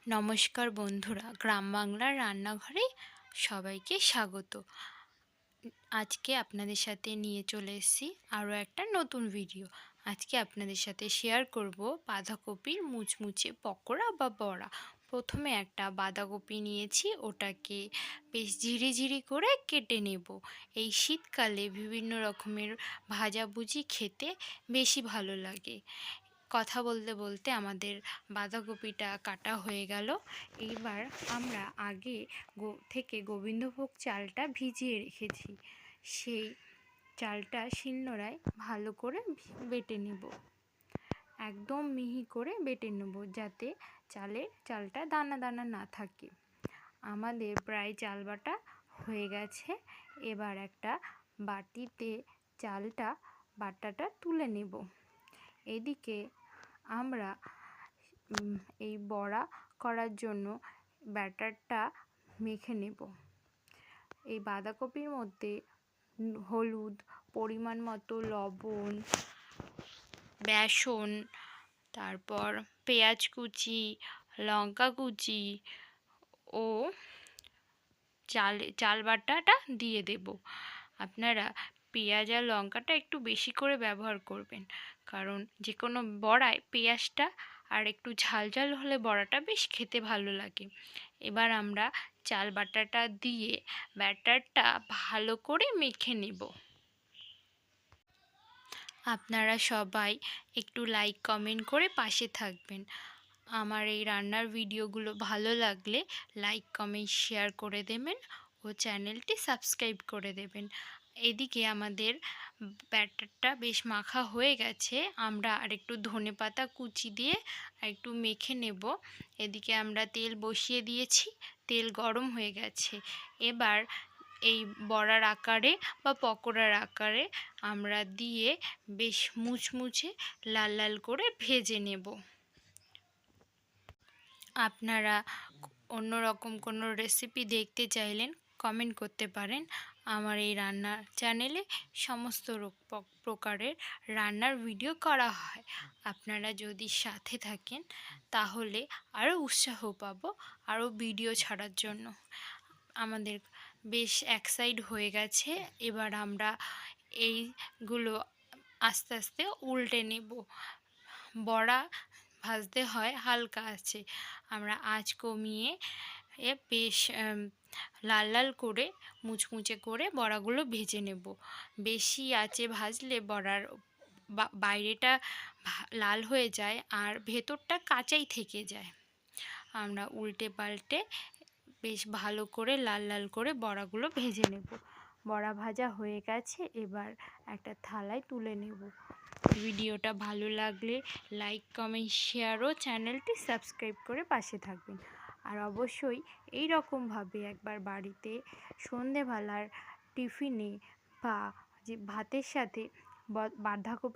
নমস্কার বন্ধুরা, গ্রাম বাংলার রান্নাঘরে সবাইকে স্বাগত। আজকে আপনাদের সাথে নিয়ে চলে এসেছি আরও একটা নতুন ভিডিও। আজকে আপনাদের সাথে শেয়ার করব বাঁধাকপির মুচমুচে পকোড়া বা বড়া। প্রথমে একটা বাঁধাকপি নিয়েছি, ওটাকে বেশ ঝিরিঝিরি করে কেটে নেব। এই শীতকালে বিভিন্ন রকমের ভাজাভুজি খেতে বেশি ভালো লাগে। কথা বলতে বলতে আমাদের বাঁধাকপিটা কাটা হয়ে গেল। এইবার আমরা আগে থেকে গোবিন্দভোগ চালটা ভিজিয়ে রেখেছি, সেই চালটা শিলনোড়ায় ভালো করে বেটে নেব। একদম মিহি করে বেটে নেব, যাতে চালটা দানা দানা না থাকে। আমাদের প্রায় চাল বাটা হয়ে গেছে। এবার একটা বাটিতে বাটাটা তুলে নেব। এদিকে আমরা এই বড়া করার জন্য ব্যাটারটা মেখে নেব। এই বাঁধাকপির মধ্যে হলুদ, পরিমাণ মতো লবণ, বেসন, তারপর পেঁয়াজ কুচি, লঙ্কা কুচি ও চাল বাটাটা দিয়ে দেব। আপনারা পেঁয়াজ আর লঙ্কাটা একটু বেশি করে ব্যবহার করবেন, কারণ যে কোনো বড়ায় পেঁয়াজটা আর একটু ঝাল ঝাল হলে বড়াটা বেশ খেতে ভালো লাগে। এবার আমরা চাল বাটাটা দিয়ে ব্যাটারটা ভালো করে মেখে নেব। আপনারা সবাই একটু লাইক কমেন্ট করে পাশে থাকবেন। আমার এই রান্নার ভিডিওগুলো ভালো লাগলে লাইক কমেন্ট শেয়ার করে দেবেন ও চ্যানেলটি সাবস্ক্রাইব করে দেবেন। এদিকে আমাদের ব্যাটারটা বেশ মাখা হয়ে গেছে। আমরা আরেকটু ধনেপাতা কুচি দিয়ে একটু মেখে নেব। এদিকে আমরা তেল বসিয়ে দিয়েছি, তেল গরম হয়ে গেছে। এবার এই বড়ার আকারে বা পকোড়ার আকারে আমরা দিয়ে বেশ মুচমুচে লাল লাল করে ভেজে নেব। আপনারা অন্য রকম কোনো রেসিপি দেখতে চাইলেন কমেন্ট করতে পারেন। আমার এই রান্নার চ্যানেলে সমস্ত প্রকারের রান্নার ভিডিও করা হয়। আপনারা যদি সাথে থাকেন তাহলে আরও উৎসাহ পাবো আরও ভিডিও ছাড়ার জন্য। আমাদের বেশ এক সাইড হয়ে গেছে। এবার আমরা এইগুলো আস্তে আস্তে উল্টে নেব। বড়া ভাজতে হয় হালকা আঁচে। আমরা আঁচ কমিয়ে বেশ লাল লাল করে মুচমুচে করে বড়াগুলো ভেজে নেব। বেশি আঁচে ভাজলে বড়ার বাইরেটা লাল হয়ে যায় আর ভেতরটা কাঁচাই থেকে যায়। আমরা উল্টে পাল্টে বেশ ভালো করে লাল লাল করে বড়াগুলো ভেজে নেব। বড়া ভাজা হয়ে গেছে, এবার একটা থালায় তুলে নেব। ভিডিওটা ভালো লাগলে লাইক কমেন্ট শেয়ার ও চ্যানেলটি সাবস্ক্রাইব করে পাশে থাকবেন। আর অবশ্যই এই রকমভাবে একবার বাড়িতে সন্ধেবেলার টিফিনে বা যে ভাতের সাথে বাঁধাকপি